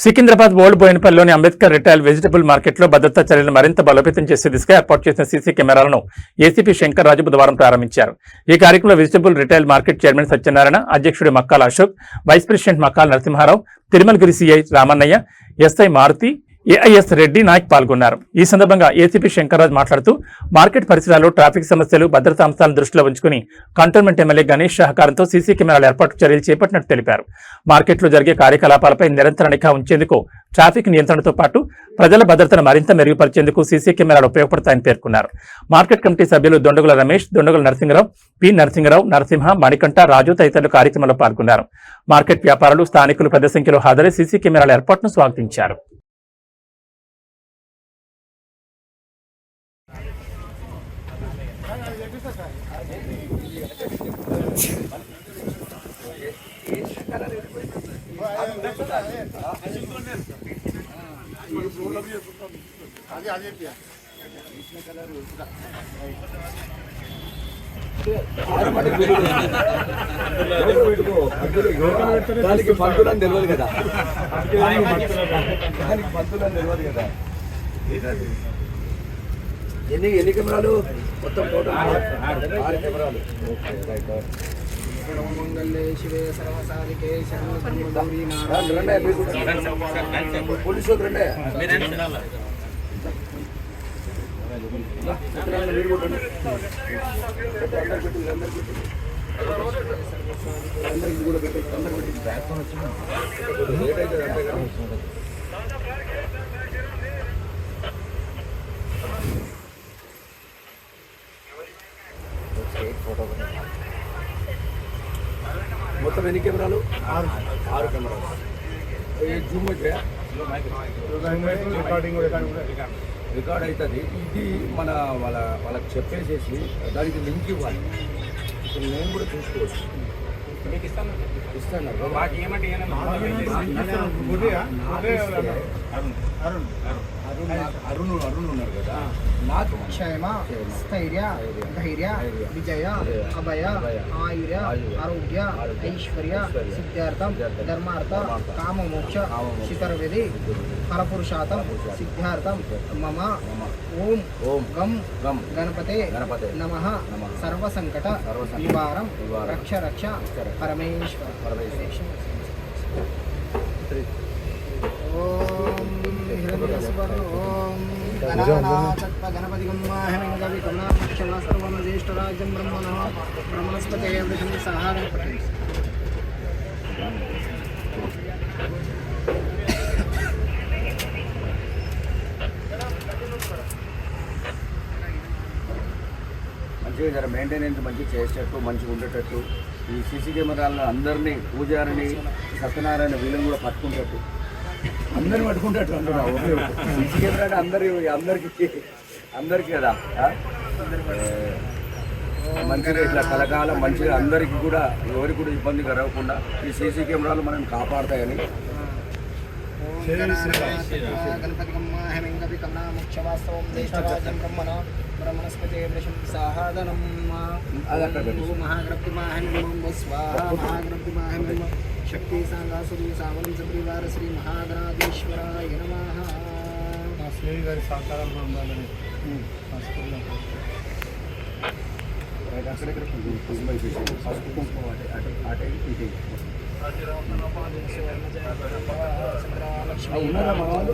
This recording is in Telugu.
సికింద్రాబాద్ ఓల్డ్ బోయినపల్లిలోని అంబేద్కర్ రిటైల్ వెజిటబుల్ మార్కెట్లో భద్రతా చర్యలను మరింత బలోపేతం చేసే దిశగా ఏర్పాటు చేసిన సీసీ కెమెరాలను ఏసీపీ శంకర్ రాజు బుధవారం ప్రారంభించారు. ఈ కార్యక్రమంలో vegetable retail market chairman Satyanarayana, అధ్యక్షుడు Makkala Ashok, vice president Makkala Narasimha Rao, Tirumalagiri CI Ramannaiah, SI Maruthi, AIS Reddy Naik పాల్గొన్నారు. ఈ సందర్భంగా ఏసీపీ శంకర్రాజ్ మాట్లాడుతూ మార్కెట్ పరిసరాల్లో ట్రాఫిక్ సమస్యలు, భద్రతా అంశాలను దృష్టిలో ఉంచుకుని కంటోన్మెంట్ ఎమ్మెల్యే గణేష్ సహకారంతో సీసీ కెమెరాల ఏర్పాటు చర్యలు చేపట్టినట్టు తెలిపారు. మార్కెట్లో జరిగే కార్యకలాపాలపై నిరంతర నిఘా ఉంచేందుకు ట్రాఫిక్ నియంత్రణతో పాటు ప్రజల భద్రతను మరింత మెరుగుపరిచేందుకు సీసీ కెమెరాలు ఉపయోగపడతాయని పేర్కొన్నారు. మార్కెట్ కమిటీ సభ్యులు దొండగుల రమేష్, దొండగుల నరసింహరావు, పి నరసింహరావు, నరసింహ, మణికంఠ, రాజు తదితరులు కార్యక్రమంలో పాల్గొన్నారు. మార్కెట్ వ్యాపారులు, స్థానికులు పెద్ద సంఖ్యలో హాజరై సీసీ కెమెరాల ఏర్పాటును స్వాగతించారు. దానికి పంతులని తెలియదు కదా, దానికి పంతులని తెలియదు కదా. ఎన్ని కెమెరాలు మొత్తం టోటల్ 6 కెమెరాలు. పోలీసు రండి. అందరికి కూడా పెట్టి లేట్ అయితే అంతే కదా. మొత్తం ఎన్ని కెమెరాలు? 6 కెమెరాలు. జూమ్ అయితే రికార్డ్ అవుతుంది. ఇది మన వాళ్ళకి చెప్పేసేసి దానికి లింక్ ఇవ్వాలి. ఇప్పుడు నేను కూడా చూసుకోవచ్చు. ఇస్తాను. అరుణ్ ఉన్నారు కదా. నాకు క్షేమ, స్థైర్య, ధైర్య, విజయ, అభయ, ఆయుర్య, ఆరోగ్య, ఐశ్వర్య, సిద్ధార్థం, ధర్మార్థ, కామమోక్ష, శిఖరవిధి, పరపురుషార్థం, సిద్ధార్థం మమ. ఓం గం గణపతే నమః. సర్వసంకట నివారం రక్ష రక్ష పరమేశ్వర. గణపతి జ్యేష్ఠరాజ్యం బ్రహ్మణస్పతే సహారం పఠి. మంచిగా జర మెయింటెనెన్స్ మంచిగా చేసేటట్టు, మంచిగా ఉండేటట్టు ఈ సీసీ కెమెరాలను అందరినీ, పూజారిని, సత్యనారాయణ వీళ్ళని కూడా పట్టుకుంటట్టు, అందరిని పట్టుకుంటట్టు అంటున్నావు. సీసీ కెమెరా అంటే అందరికీ కదా. మంచిగా ఇట్లా కలకాలం మంచిగా అందరికీ కూడా, ఎవరికి కూడా ఇబ్బంది కలగకుండా ఈ సీసీ కెమెరాలు మనం కాపాడతాయని. గణపతి బ్రహ్మణస్పతి సాహాదనం మహాగ్రప్తి మహాగ్రప్తి శక్తి సాంగాసురి సావనం సపరివార శ్రీ మహాగణాధీశ్వరాయ నమః. మా శ్రీ గారి సహకారంలో ఉండాలని అక్కడెక్కడ ఉన్నారా మా వాళ్ళు?